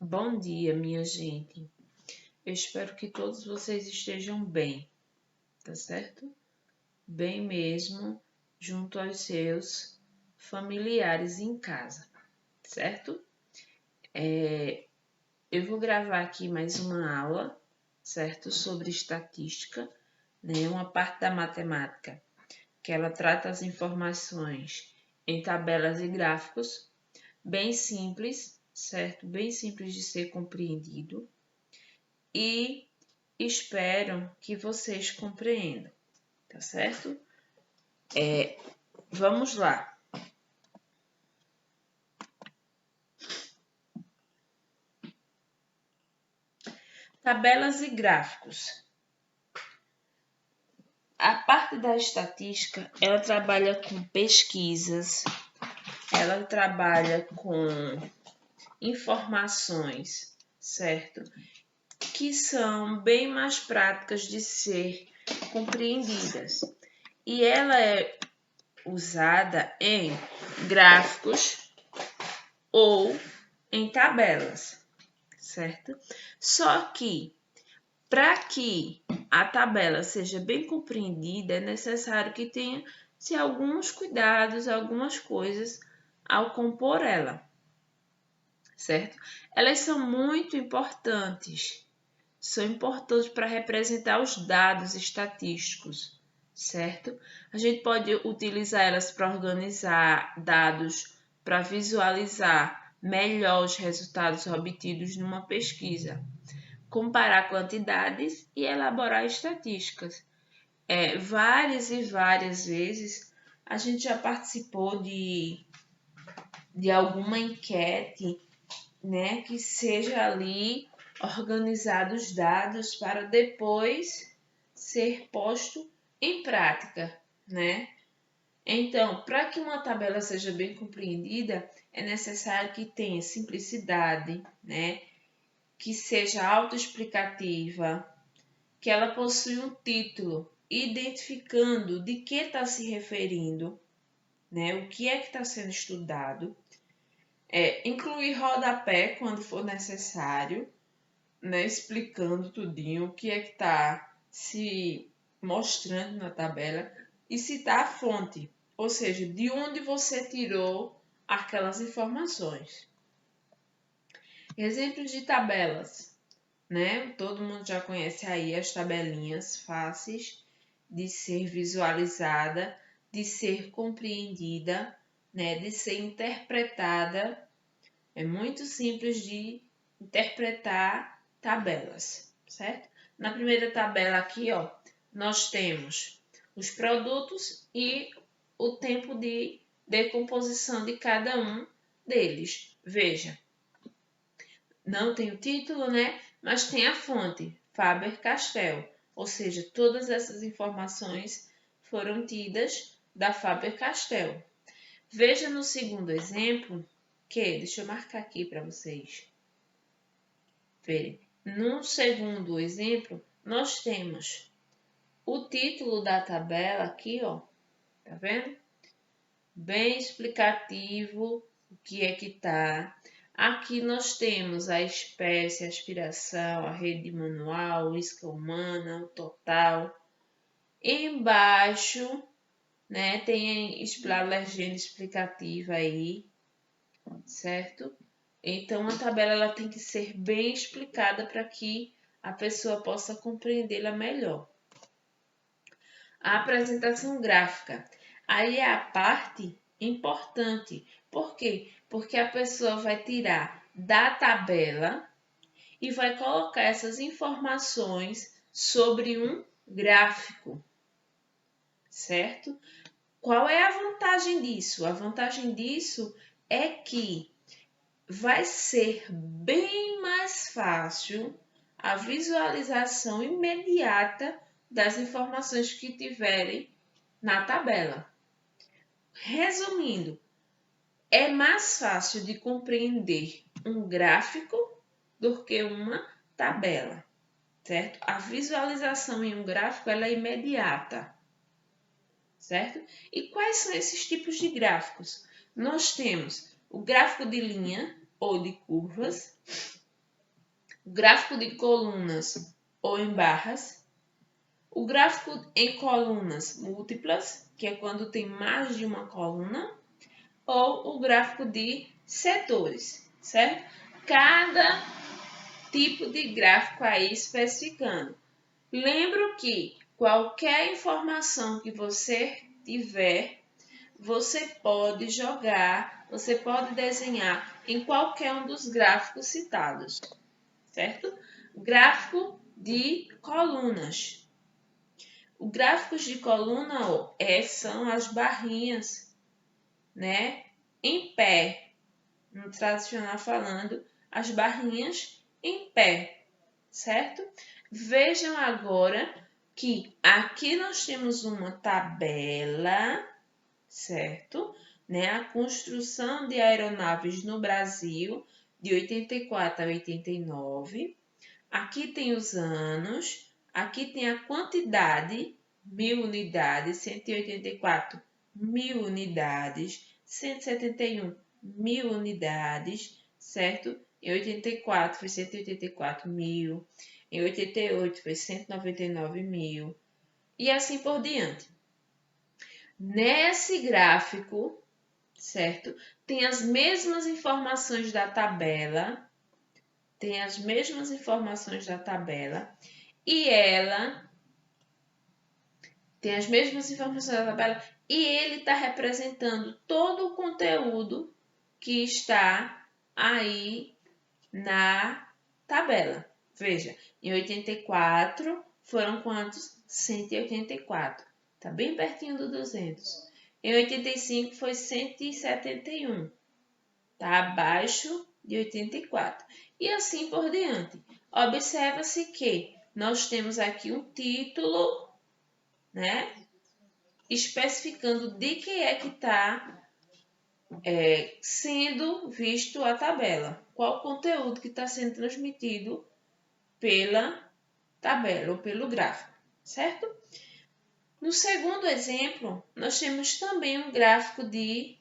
Bom dia, minha gente. Eu espero que todos vocês estejam bem, tá certo? Bem mesmo, junto aos seus familiares em casa, certo? Eu vou gravar aqui mais uma aula, certo? Sobre estatística, né? Uma parte da matemática que ela trata as informações em tabelas e gráficos, bem simples, certo? Bem simples de ser compreendido. E espero que vocês compreendam, tá certo? Vamos lá. Tabelas e gráficos. A parte da estatística, ela trabalha com pesquisas, ela trabalha com informações, certo? Que são bem mais práticas de ser compreendidas. E ela é usada em gráficos ou em tabelas, certo? Só que, para que a tabela seja bem compreendida, é necessário que tenha-se alguns cuidados, algumas coisas ao compor ela, certo? Elas são muito importantes, são importantes para representar os dados estatísticos, certo? A gente pode utilizar elas para organizar dados, para visualizar melhor os resultados obtidos numa pesquisa, comparar quantidades e elaborar estatísticas. Várias e várias vezes a gente já participou de alguma enquete, né, que seja ali organizados dados para depois ser posto em prática, né? Então, para que uma tabela seja bem compreendida, é necessário que tenha simplicidade, né? Que seja autoexplicativa, que ela possui um título identificando de que está se referindo, né? O que é que está sendo estudado. Incluir rodapé quando for necessário, né? Explicando tudinho o que é que está se mostrando na tabela e citar a fonte, ou seja, de onde você tirou aquelas informações. Exemplos de tabelas, né? Todo mundo já conhece aí as tabelinhas fáceis de ser visualizada, de ser compreendida, né? De ser interpretada. É muito simples de interpretar tabelas, certo? Na primeira tabela aqui, ó, nós temos os produtos e o tempo de decomposição de cada um deles. Veja, não tem o título, né? Mas tem a fonte, Faber-Castell. Ou seja, todas essas informações foram tidas da Faber-Castell. Veja no segundo exemplo deixa eu marcar aqui para vocês verem. No segundo exemplo, nós temos o título da tabela aqui, ó. Tá vendo? Bem explicativo o que é que tá. Aqui nós temos a espécie, a aspiração, a rede manual, isca humana, o total. Embaixo, né, tem a legenda explicativa aí, certo? Então, a tabela ela tem que ser bem explicada para que a pessoa possa compreendê-la melhor. A apresentação gráfica. Aí é a parte importante. Por quê? Porque a pessoa vai tirar da tabela e vai colocar essas informações sobre um gráfico, certo? Qual é a vantagem disso? A vantagem disso é que vai ser bem mais fácil a visualização imediata das informações que tiverem na tabela. Resumindo, é mais fácil de compreender um gráfico do que uma tabela, certo? A visualização em um gráfico ela é imediata, certo? E quais são esses tipos de gráficos? Nós temos o gráfico de linha ou de curvas, o gráfico de colunas ou em barras, o gráfico em colunas múltiplas, que é quando tem mais de uma coluna, ou o gráfico de setores, certo? Cada tipo de gráfico aí especificando. Lembro que qualquer informação que você tiver, você pode jogar, você pode desenhar em qualquer um dos gráficos citados, certo? Gráfico de colunas. Os gráficos de coluna são as barrinhas, né? Em pé, no tradicional falando, as barrinhas em pé, certo? Vejam agora que aqui nós temos uma tabela, certo? Né? A construção de aeronaves no Brasil, de 84 a 89. Aqui tem os anos, aqui tem a quantidade, 1000 unidades, 184, 1000 unidades, 171, 1000 unidades, certo? Em 84 foi 184 mil, em 88 foi 199 mil, e assim por diante. Nesse gráfico, certo? Tem as mesmas informações da tabela, e ela tem as mesmas informações da tabela e ele está representando todo o conteúdo que está aí na tabela. Veja, em 84 foram quantos? 184. Está bem pertinho do 200. Em 85 foi 171. Está abaixo de 84. E assim por diante. Observa-se que nós temos aqui um título, né? Especificando de que é que está sendo visto a tabela. Qual o conteúdo que está sendo transmitido pela tabela ou pelo gráfico, certo? No segundo exemplo, nós temos também um gráfico de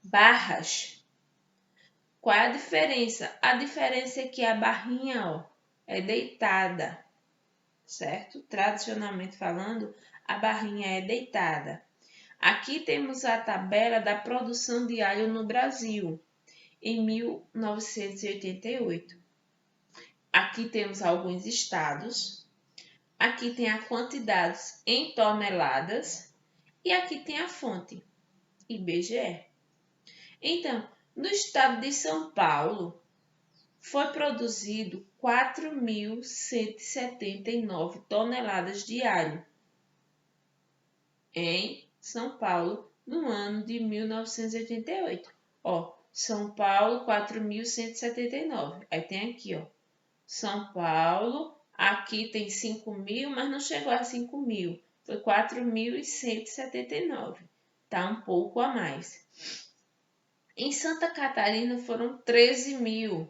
barras. Qual é a diferença? A diferença é que a barrinha é deitada, certo? Tradicionalmente falando, a barrinha é deitada. Aqui temos a tabela da produção de alho no Brasil, em 1988. Aqui temos alguns estados. Aqui tem a quantidade em toneladas. E aqui tem a fonte, IBGE. Então, no estado de São Paulo, foi produzido 4.179 toneladas de alho em São Paulo no ano de 1988. São Paulo, 4.179. Aí tem aqui, São Paulo, aqui tem 5.000, mas não chegou a 5.000. Foi 4.179. Tá um pouco a mais. Em Santa Catarina foram 13.000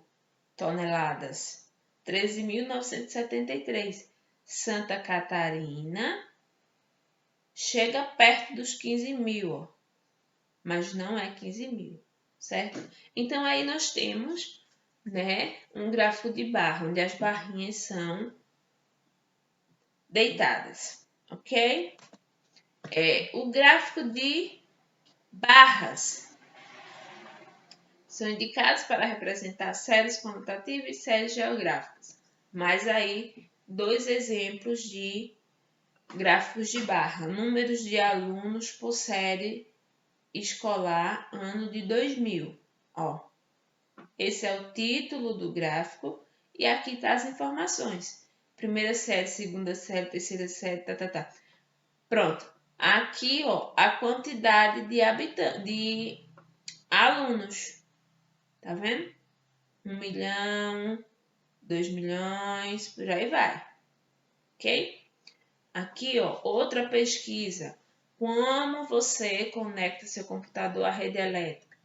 toneladas. 13.973. Santa Catarina chega perto dos 15.000, mas não é 15.000, certo? Então, aí nós temos, né, um gráfico de barra, onde as barrinhas são deitadas, ok? O gráfico de barras são indicados para representar séries quantitativas e séries geográficas. Mas aí, dois exemplos de gráficos de barra. Números de alunos por série escolar ano de 2000. Esse é o título do gráfico e aqui está as informações. Primeira série, segunda série, terceira série, Pronto. Aqui, a quantidade de alunos. Tá vendo? 1 milhão, 2 milhões, por aí vai. Ok? Aqui, outra pesquisa. Como você conecta seu computador à rede elétrica?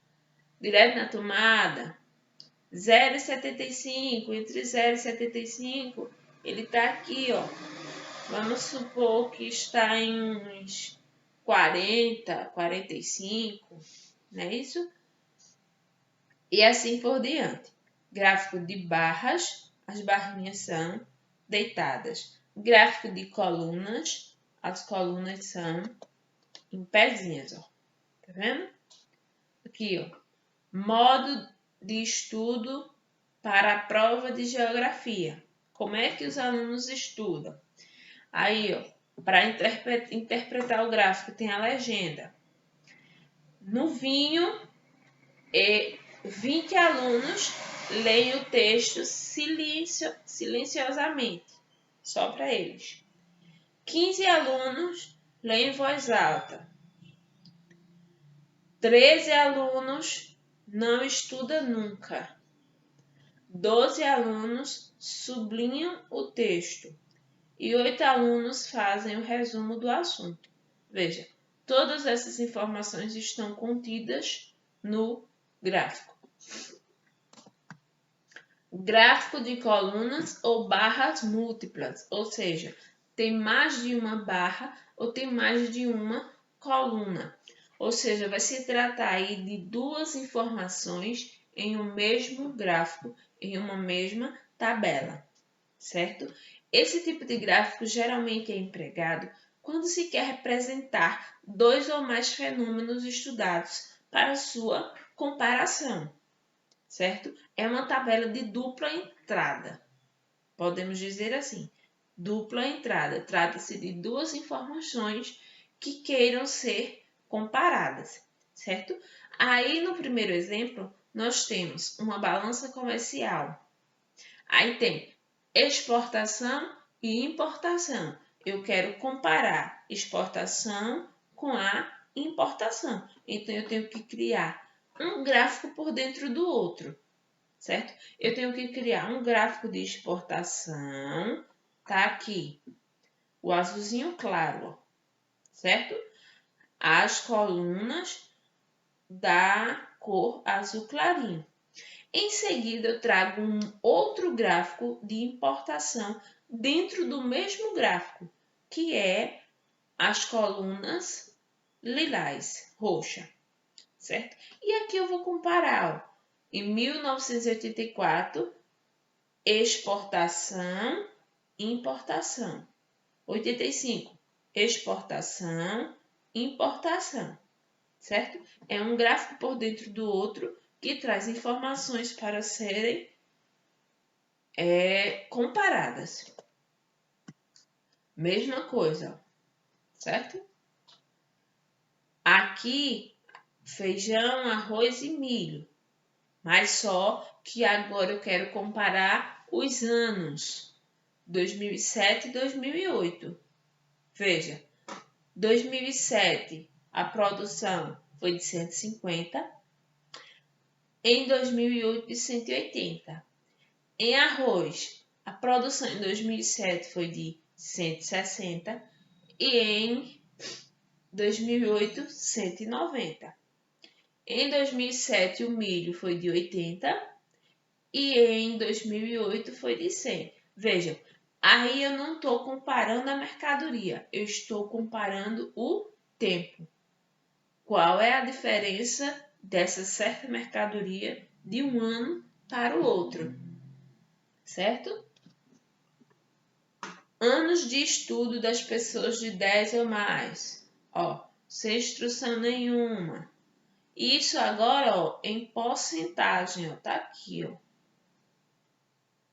Direto na tomada? 0,75, entre 0,75, ele está aqui, Vamos supor que está em uns 40, 45, não é isso? E assim por diante. Gráfico de barras, as barrinhas são deitadas. Gráfico de colunas, as colunas são em pezinhas, ó. Tá vendo? Aqui, ó. Modo de estudo para a prova de geografia. Como é que os alunos estudam? Aí, ó, para interpretar o gráfico tem a legenda. No vinho, 20 alunos leem o texto silenciosamente, só para eles. 15 alunos leem em voz alta. 13 alunos não estudam nunca. 12 alunos sublinham o texto. E 8 alunos fazem o resumo do assunto. Veja, todas essas informações estão contidas no gráfico. Gráfico de colunas ou barras múltiplas, ou seja, tem mais de uma barra ou tem mais de uma coluna. Ou seja, vai se tratar aí de duas informações em um mesmo gráfico, em uma mesma tabela, certo? Esse tipo de gráfico geralmente é empregado quando se quer representar dois ou mais fenômenos estudados para sua comparação, certo? É uma tabela de dupla entrada. Podemos dizer assim, dupla entrada. Trata-se de duas informações que queiram ser comparadas, certo? Aí no primeiro exemplo, nós temos uma balança comercial. Aí tem exportação e importação. Eu quero comparar exportação com a importação. Então, eu tenho que criar um gráfico por dentro do outro, certo? Eu tenho que criar um gráfico de exportação, tá aqui, o azulzinho claro, ó, certo? As colunas da cor azul clarinho. Em seguida, eu trago um outro gráfico de importação dentro do mesmo gráfico, que é as colunas lilás, roxa, certo? E aqui eu vou comparar, ó, em 1984, exportação e importação. 85, exportação e importação, certo? É um gráfico por dentro do outro que traz informações para serem comparadas. Mesma coisa, certo? Aqui, feijão, arroz e milho. Mas só que agora eu quero comparar os anos 2007 e 2008. Veja, 2007 a produção foi de 150, em 2008 de 180. Em arroz, a produção em 2007 foi de 160 e em 2008, 190. Em 2007, o milho foi de 80 e em 2008 foi de 100. Vejam, aí eu não estou comparando a mercadoria, eu estou comparando o tempo. Qual é a diferença dessa certa mercadoria de um ano para o outro, certo? Anos de estudo das pessoas de 10 ou mais, ó, sem instrução nenhuma. Isso agora, ó, em porcentagem, ó, tá aqui, ó,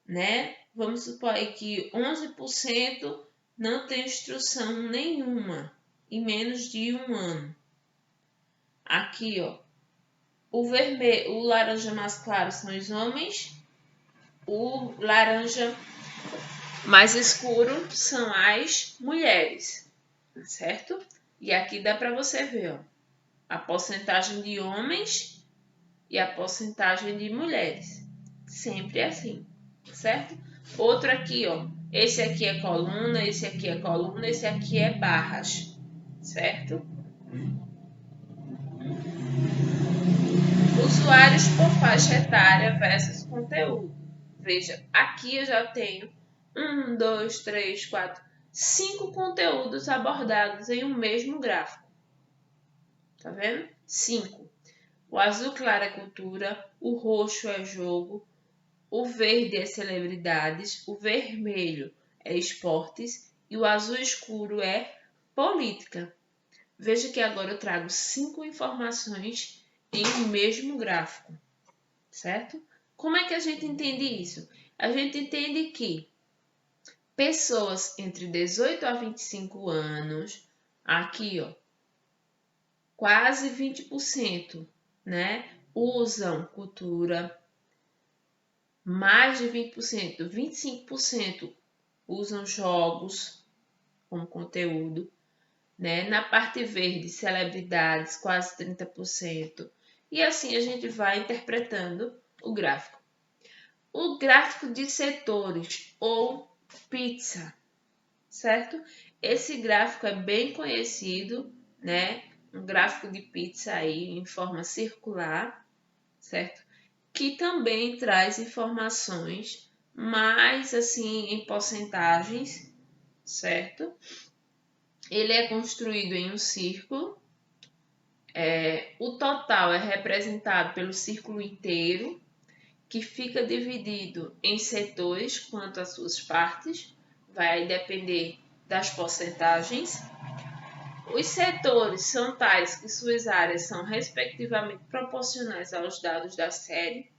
né? Vamos supor aí que 11% não tem instrução nenhuma em menos de um ano. Aqui, ó, o vermelho, o laranja mais claro são os homens, o laranja mais escuro são as mulheres, certo? E aqui dá para você ver, ó, a porcentagem de homens e a porcentagem de mulheres. Sempre assim, certo? Outro aqui, ó, esse aqui é coluna, esse aqui é coluna, esse aqui é barras, certo? Usuários por faixa etária versus conteúdo. Veja, aqui eu já tenho 1, 2, 3, 4, 5 conteúdos abordados em um mesmo gráfico. Tá vendo? 5. O azul claro é cultura, o roxo é jogo, o verde é celebridades, o vermelho é esportes e o azul escuro é política. Veja que agora eu trago 5 informações em um mesmo gráfico, certo? Como é que a gente entende isso? A gente entende que pessoas entre 18 a 25 anos, aqui ó, quase 20%, né, usam cultura, mais de 20%, 25% usam jogos como conteúdo, né? Na parte verde, celebridades, quase 30%. E assim a gente vai interpretando o gráfico. O gráfico de setores ou pizza, certo? Esse gráfico é bem conhecido, né? Um gráfico de pizza aí em forma circular, certo? Que também traz informações mais assim em porcentagens, certo? Ele é construído em um círculo. O total é representado pelo círculo inteiro, que fica dividido em setores quanto às suas partes, vai depender das porcentagens. Os setores são tais que suas áreas são respectivamente proporcionais aos dados da série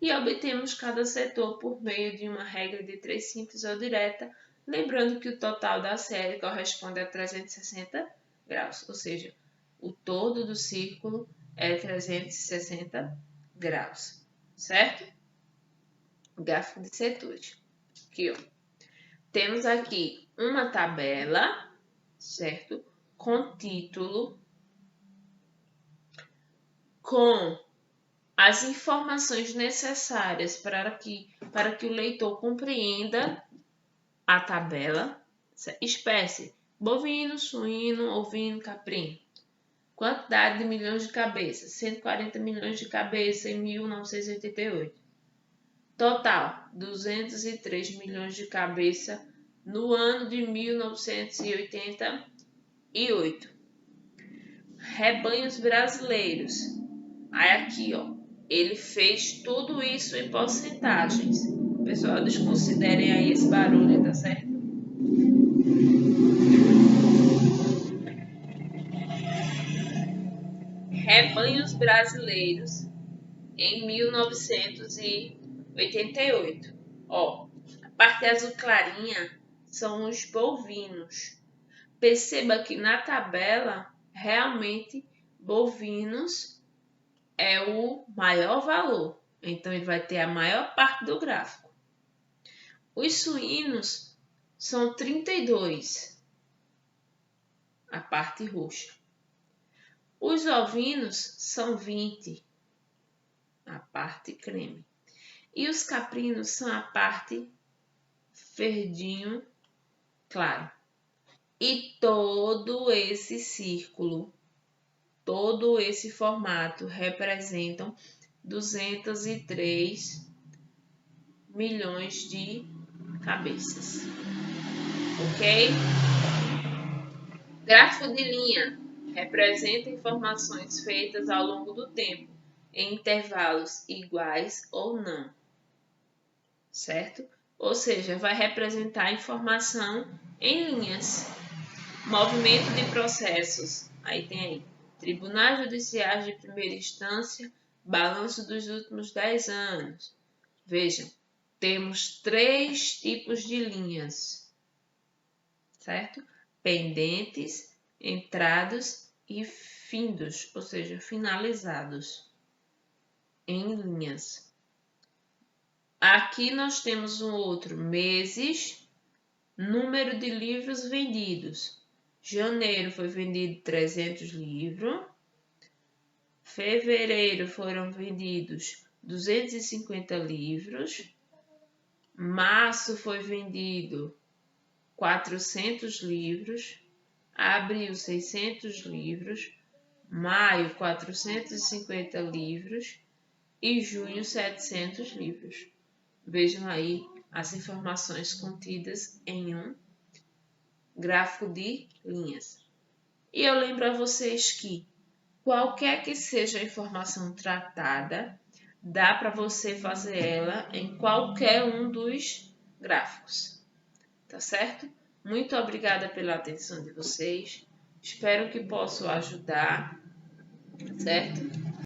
e obtemos cada setor por meio de uma regra de 3 simples ou direta, lembrando que o total da série corresponde a 360 graus, ou seja, o todo do círculo é 360 graus, certo? O gráfico de setores. Aqui, ó. Temos aqui uma tabela, certo? Com título, com as informações necessárias para que o leitor compreenda a tabela. Espécie: bovino, suíno, ovino, caprino. Quantidade de milhões de cabeças: 140 milhões de cabeças em 1988. Total: 203 milhões de cabeças no ano de 1988. Rebanhos brasileiros. Aí aqui, ó, ele fez tudo isso em porcentagens. Pessoal, desconsiderem aí esse barulho, tá certo? Rebanhos brasileiros em 1988. Ó, a parte azul clarinha são os bovinos. Perceba que na tabela, realmente, bovinos é o maior valor. Então, ele vai ter a maior parte do gráfico. Os suínos são 32, a parte roxa. Os ovinos são 20, a parte creme. E os caprinos são a parte verdinho claro. E todo esse círculo, todo esse formato representam 203 milhões de cabeças. Ok? Gráfico de linha representa informações feitas ao longo do tempo, em intervalos iguais ou não. Certo? Ou seja, vai representar a informação em linhas. Movimento de processos. Aí tem aí. Tribunais judiciais de primeira instância, balanço dos últimos 10 anos. Vejam, temos 3 tipos de linhas. Certo? Pendentes, entrados e findos, ou seja, finalizados em linhas. Aqui nós temos um outro, meses, número de livros vendidos. Janeiro foi vendido 300 livros. Fevereiro foram vendidos 250 livros. Março foi vendido 400 livros. Abril, 600 livros. Maio, 450 livros. E junho, 700 livros. Vejam aí as informações contidas em um gráfico de linhas. E eu lembro a vocês que qualquer que seja a informação tratada, dá para você fazer ela em qualquer um dos gráficos, tá certo? Muito obrigada pela atenção de vocês. Espero que possa ajudar, certo?